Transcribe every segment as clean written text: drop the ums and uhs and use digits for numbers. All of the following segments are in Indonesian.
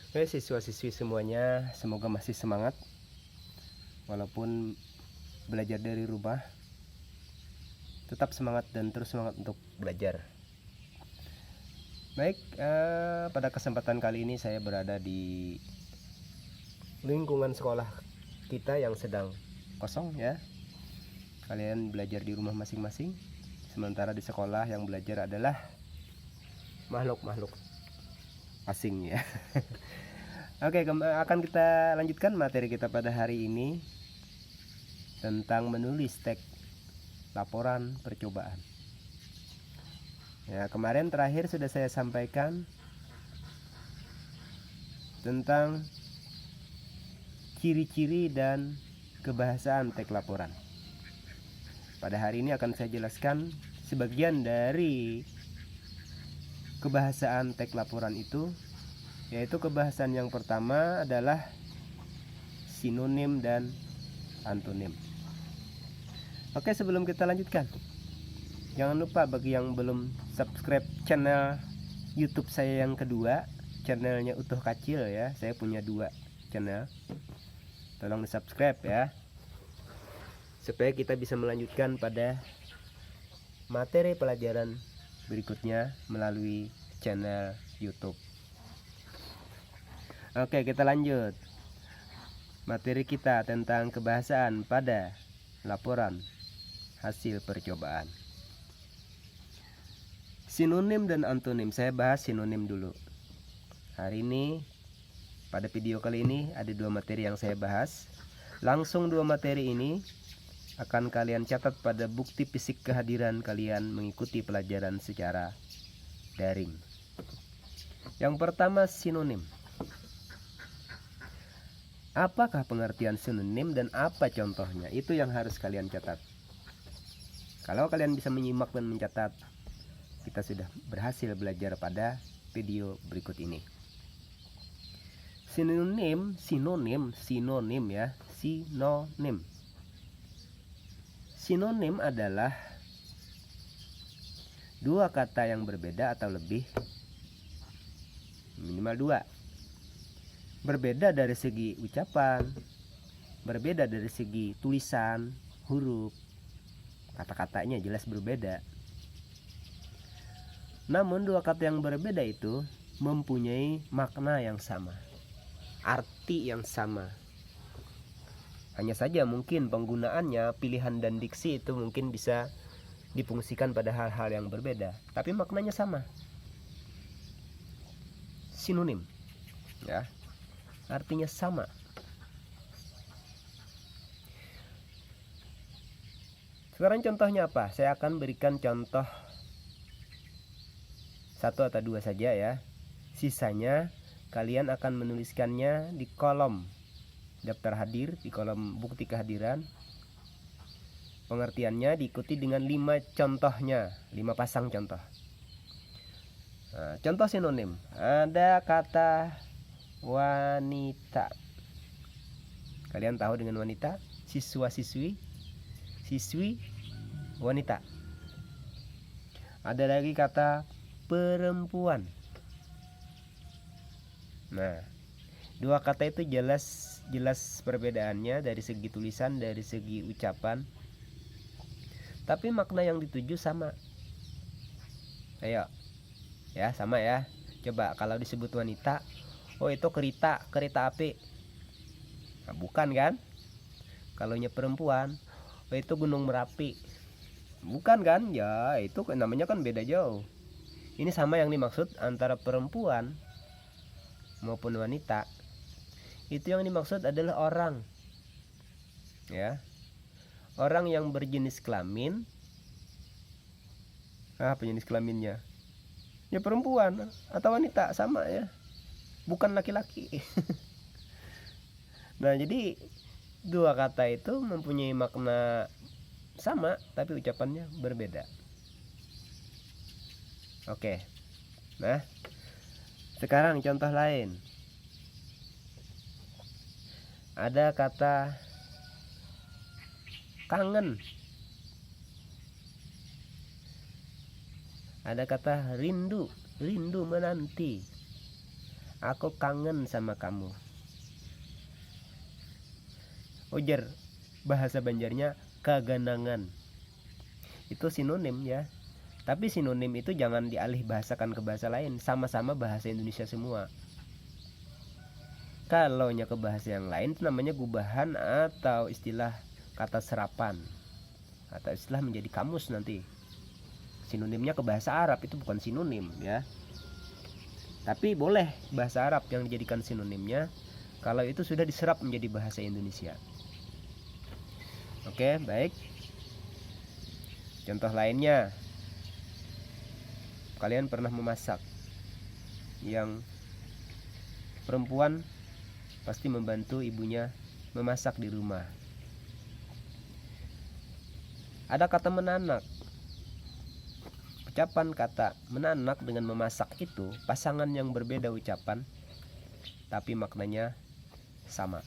Oke, siswa-siswi semuanya, semoga masih semangat walaupun belajar dari rumah. Tetap semangat dan terus semangat untuk belajar. Baik, pada kesempatan kali ini saya berada di lingkungan sekolah kita yang sedang kosong ya. Kalian belajar di rumah masing-masing, sementara di sekolah yang belajar adalah makhluk-makhluk asing ya. Oke, akan kita lanjutkan materi kita pada hari ini tentang menulis teks laporan percobaan. Ya, kemarin terakhir sudah saya sampaikan tentang ciri-ciri dan kebahasaan teks laporan. Pada hari ini akan saya jelaskan sebagian dari kebahasaan teks laporan itu, yaitu kebahasaan yang pertama adalah sinonim dan antonim. Oke, sebelum kita lanjutkan, jangan lupa bagi yang belum subscribe channel YouTube saya yang kedua, channelnya Utuh Kacil ya. Saya punya 2 channel. Tolong di subscribe ya, supaya kita bisa melanjutkan pada materi pelajaran berikutnya melalui channel YouTube. Oke, kita lanjut. Materi kita tentang kebahasaan pada laporan hasil percobaan. Sinonim dan antonim. Saya bahas sinonim dulu. Hari ini, pada video kali ini ada 2 materi yang saya bahas. Langsung 2 materi ini akan kalian catat pada bukti fisik kehadiran kalian mengikuti pelajaran secara daring. Yang pertama, sinonim. Apakah pengertian sinonim dan apa contohnya? Itu yang harus kalian catat. Kalau kalian bisa menyimak dan mencatat, kita sudah berhasil belajar pada video berikut ini. Sinonim ya, sinonim. Sinonim adalah 2 kata yang berbeda atau lebih, minimal 2. Berbeda dari segi ucapan, berbeda dari segi tulisan, huruf, kata-katanya jelas berbeda. Namun 2 kata yang berbeda itu mempunyai makna yang sama, arti yang sama. Hanya saja mungkin penggunaannya, pilihan dan diksi itu mungkin bisa difungsikan pada hal-hal yang berbeda, tapi maknanya sama. Sinonim ya, artinya sama. Sekarang contohnya apa? Saya akan berikan contoh 1 atau 2 saja ya. Sisanya kalian akan menuliskannya di kolom daftar hadir, di kolom bukti kehadiran. Pengertiannya diikuti dengan 5 contohnya, 5 pasang contoh. Nah, contoh sinonim. Ada kata wanita. Kalian tahu dengan wanita? Siswa-siswi, siswi, wanita. Ada lagi kata perempuan. Nah, 2 kata itu jelas perbedaannya dari segi tulisan, dari segi ucapan, tapi makna yang dituju sama. Ayo ya, sama ya. Coba kalau disebut wanita, oh itu kereta api. Nah, bukan kan? Kalau perempuan, oh itu Gunung Merapi. Bukan kan? Ya, itu namanya kan beda jauh. Ini sama yang dimaksud antara perempuan maupun wanita. Itu yang dimaksud adalah orang. Ya. Orang yang berjenis kelamin. Apa jenis kelaminnya? Ya perempuan atau wanita, sama ya. Bukan laki-laki. Nah, jadi 2 kata itu mempunyai makna sama tapi ucapannya berbeda. Oke. Nah, sekarang contoh lain. Ada kata kangen. Ada kata rindu menanti. Aku kangen sama kamu. Ujar bahasa Banjarnya kaganangan. Itu sinonim ya. Tapi sinonim itu jangan dialih bahasakan ke bahasa lain, sama-sama bahasa Indonesia semua. Kalau nya ke bahasa yang lain itu namanya gubahan atau istilah kata serapan atau istilah menjadi kamus nanti. Sinonimnya ke bahasa Arab itu bukan sinonim ya. Tapi boleh bahasa Arab yang dijadikan sinonimnya kalau itu sudah diserap menjadi bahasa Indonesia. Oke, baik. Contoh lainnya, kalian pernah memasak. Yang perempuan pasti membantu ibunya memasak di rumah. Ada kata menanak. Ucapan kata menanak dengan memasak itu pasangan yang berbeda ucapan, tapi maknanya sama.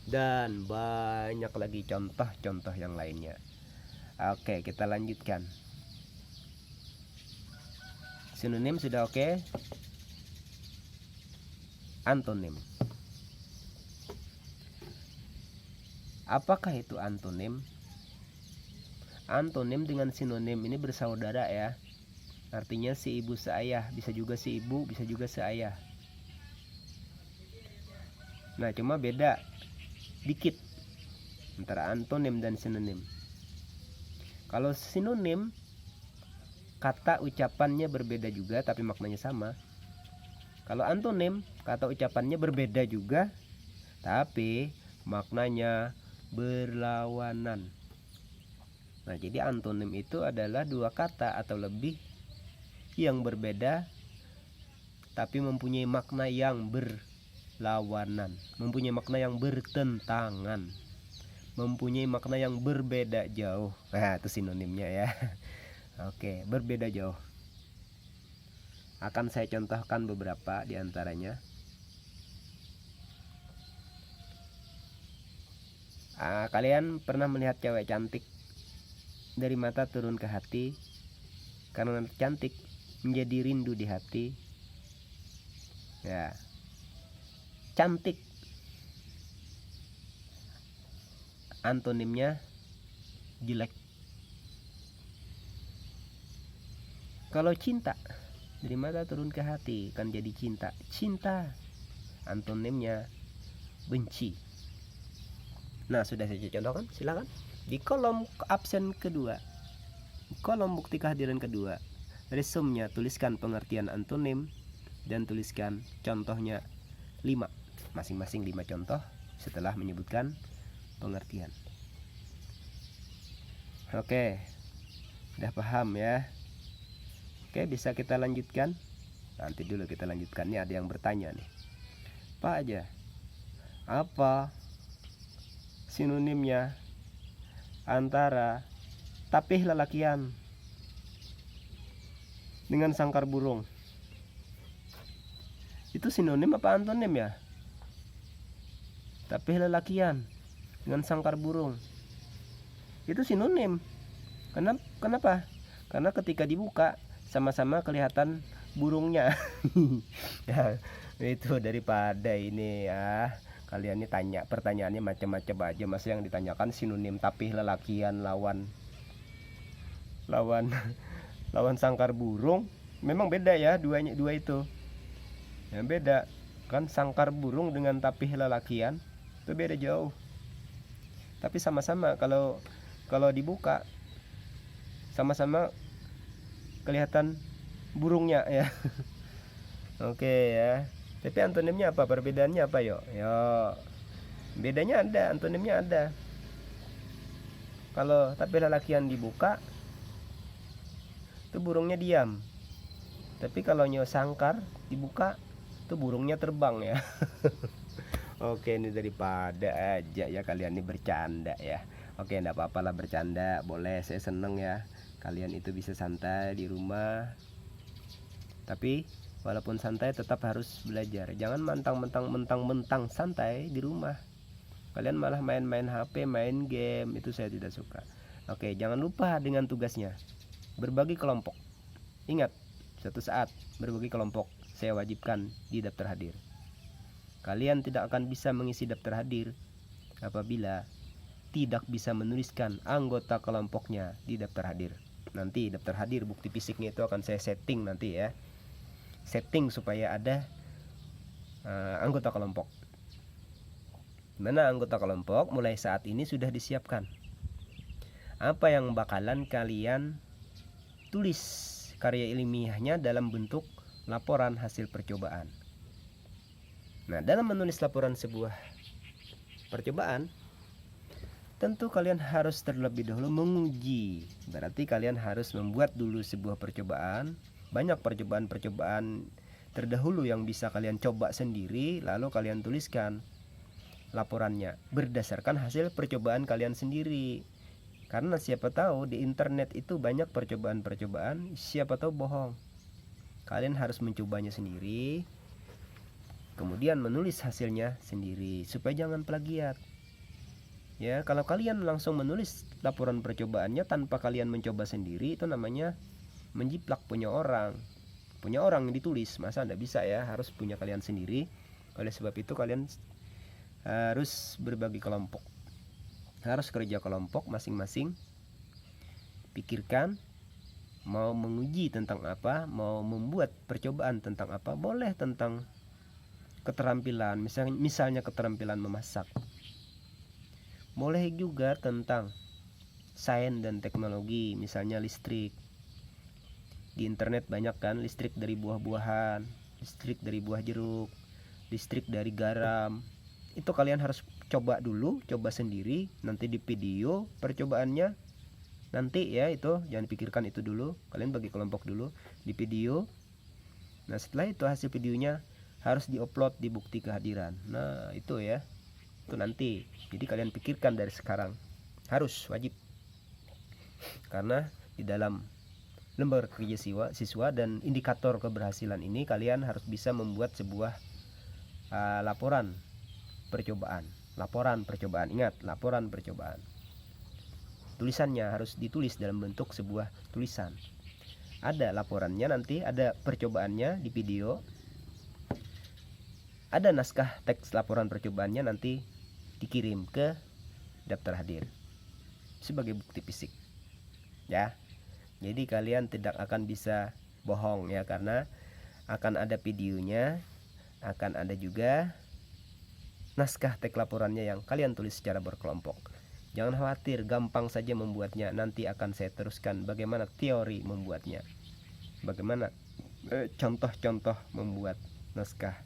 Dan banyak lagi contoh-contoh yang lainnya. Oke, kita lanjutkan. Sinonim sudah oke. Antonim. Apakah itu antonim? Antonim dengan sinonim ini bersaudara ya. Artinya si ibu seayah, bisa juga si ibu, bisa juga seayah. Nah, cuma beda dikit antara antonim dan sinonim. Kalau sinonim, kata ucapannya berbeda juga tapi maknanya sama. Kalau antonim, kata ucapannya berbeda juga tapi maknanya berlawanan. Nah, jadi antonim itu adalah dua kata atau lebih yang berbeda tapi mempunyai makna yang berlawanan, mempunyai makna yang bertentangan, mempunyai makna yang berbeda jauh. Nah, itu sinonimnya ya. Oke, berbeda jauh. Akan saya contohkan beberapa di antaranya. Kalian pernah melihat cewek cantik dari mata turun ke hati, karena cantik menjadi rindu di hati. Ya, cantik antonimnya jelek. Kalau cinta dari mata turun ke hati kan jadi cinta. Cinta antonimnya benci. Nah, sudah saya contohkan, silakan di kolom absen kedua, kolom bukti kehadiran kedua, resumnya tuliskan pengertian antonim dan tuliskan contohnya 5, masing-masing 5 contoh setelah menyebutkan pengertian. Oke, udah paham ya? Oke, bisa kita lanjutkan. Nanti dulu kita lanjutkan. Nih ada yang bertanya nih, Pak aja, apa sinonimnya antara tapih lalakian dengan sangkar burung? Itu sinonim apa antonim ya? Tapih lalakian dengan sangkar burung itu sinonim. Kenapa? Karena ketika dibuka sama-sama kelihatan burungnya. Ya, itu daripada ini ya kalian ini tanya pertanyaannya macam-macam aja, masa yang ditanyakan sinonim tapih lelakian lawan sangkar burung. Memang beda ya, dua itu ya, beda kan. Sangkar burung dengan tapih lelakian itu beda jauh, tapi sama-sama kalau dibuka sama-sama kelihatan burungnya ya. Oke ya. Tapi antonimnya apa? Perbedaannya apa yo? Bedanya ada, antonimnya ada. Kalau tapi lelakian dibuka, itu burungnya diam. Tapi kalau nyo sangkar dibuka, itu burungnya terbang ya. Oke, ini daripada aja ya kalian ini bercanda ya. Oke, enggak apa-apa lah bercanda, boleh, saya seneng ya. Kalian itu bisa santai di rumah. Tapi walaupun santai tetap harus belajar. Jangan mentang-mentang santai di rumah. Kalian malah main-main HP, main game, itu saya tidak suka. Oke, jangan lupa dengan tugasnya. Berbagi kelompok. Ingat, suatu saat berbagi kelompok saya wajibkan di daftar hadir. Kalian tidak akan bisa mengisi daftar hadir apabila tidak bisa menuliskan anggota kelompoknya di daftar hadir. Nanti daftar hadir bukti fisiknya itu akan saya setting nanti ya. Setting supaya ada anggota kelompok. Mana anggota kelompok mulai saat ini sudah disiapkan. Apa yang bakalan kalian tulis karya ilmiahnya dalam bentuk laporan hasil percobaan. Nah, dalam menulis laporan sebuah percobaan, tentu kalian harus terlebih dahulu menguji. Berarti kalian harus membuat dulu sebuah percobaan. Banyak percobaan-percobaan terdahulu yang bisa kalian coba sendiri, lalu kalian tuliskan laporannya berdasarkan hasil percobaan kalian sendiri. Karena siapa tahu di internet itu banyak percobaan-percobaan, siapa tahu bohong. Kalian harus mencobanya sendiri, kemudian menulis hasilnya sendiri supaya jangan plagiat. Ya, kalau kalian langsung menulis laporan percobaannya tanpa kalian mencoba sendiri, itu namanya menjiplak punya orang. Punya orang yang ditulis, masa tidak bisa ya, harus punya kalian sendiri. Oleh sebab itu kalian harus berbagi kelompok, harus kerja kelompok masing-masing. Pikirkan mau menguji tentang apa, mau membuat percobaan tentang apa. Boleh tentang keterampilan, misalnya keterampilan memasak. Boleh juga tentang sains dan teknologi, misalnya listrik. Di internet banyak kan listrik dari buah-buahan, listrik dari buah jeruk, listrik dari garam. Itu kalian harus coba dulu, coba sendiri, nanti di video percobaannya. Nanti ya, itu jangan pikirkan itu dulu, kalian bagi kelompok dulu di video. Nah, setelah itu hasil videonya harus diupload di bukti kehadiran. Nah, itu ya, itu nanti. Jadi kalian pikirkan dari sekarang, harus wajib. Karena di dalam lembar kerja siswa dan indikator keberhasilan ini kalian harus bisa membuat sebuah laporan percobaan. Laporan percobaan, ingat, laporan percobaan. Tulisannya harus ditulis dalam bentuk sebuah tulisan. Ada laporannya, nanti ada percobaannya di video, ada naskah teks laporan percobaannya, nanti dikirim ke daftar hadir sebagai bukti fisik ya. Jadi kalian tidak akan bisa bohong ya, karena akan ada videonya, akan ada juga naskah teks laporannya yang kalian tulis secara berkelompok. Jangan khawatir, gampang saja membuatnya. Nanti akan saya teruskan bagaimana teori membuatnya, bagaimana contoh-contoh membuat naskah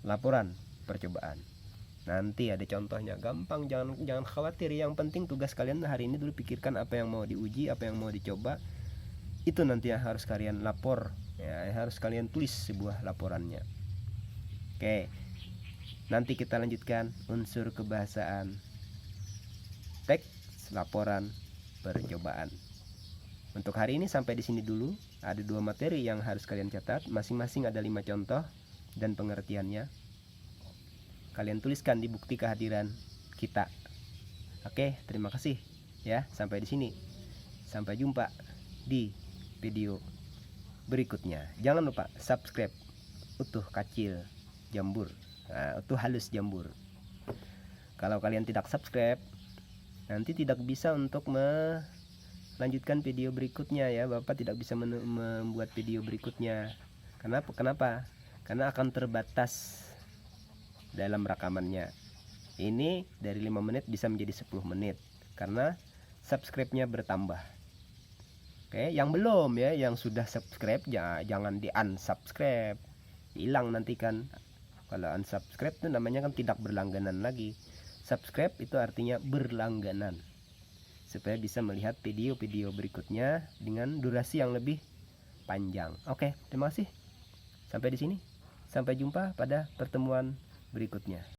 laporan percobaan. Nanti ada contohnya, gampang, jangan khawatir. Yang penting tugas kalian hari ini dulu pikirkan apa yang mau diuji, apa yang mau dicoba. Itu nanti yang harus kalian lapor ya, harus kalian tulis sebuah laporannya. Oke. Nanti kita lanjutkan unsur kebahasaan teks laporan percobaan. Untuk hari ini sampai di sini dulu. Ada 2 materi yang harus kalian catat, masing-masing ada 5 contoh dan pengertiannya. Kalian tuliskan di bukti kehadiran kita. Oke, terima kasih ya, sampai di sini. Sampai jumpa di video berikutnya. Jangan lupa subscribe utuh kacil jambur. Utuh halus jambur. Kalau kalian tidak subscribe, nanti tidak bisa untuk melanjutkan video berikutnya ya. Bapak tidak bisa membuat video berikutnya. Kenapa? Karena akan terbatas dalam rekamannya. Ini dari 5 menit bisa menjadi 10 menit karena subscribe-nya bertambah. Oke, yang belum ya, yang sudah subscribe jangan di unsubscribe. Hilang nanti kan. Kalau unsubscribe itu namanya kan tidak berlangganan lagi. Subscribe itu artinya berlangganan, supaya bisa melihat video-video berikutnya dengan durasi yang lebih panjang. Oke, terima kasih. Sampai di sini. Sampai jumpa pada pertemuan berikutnya.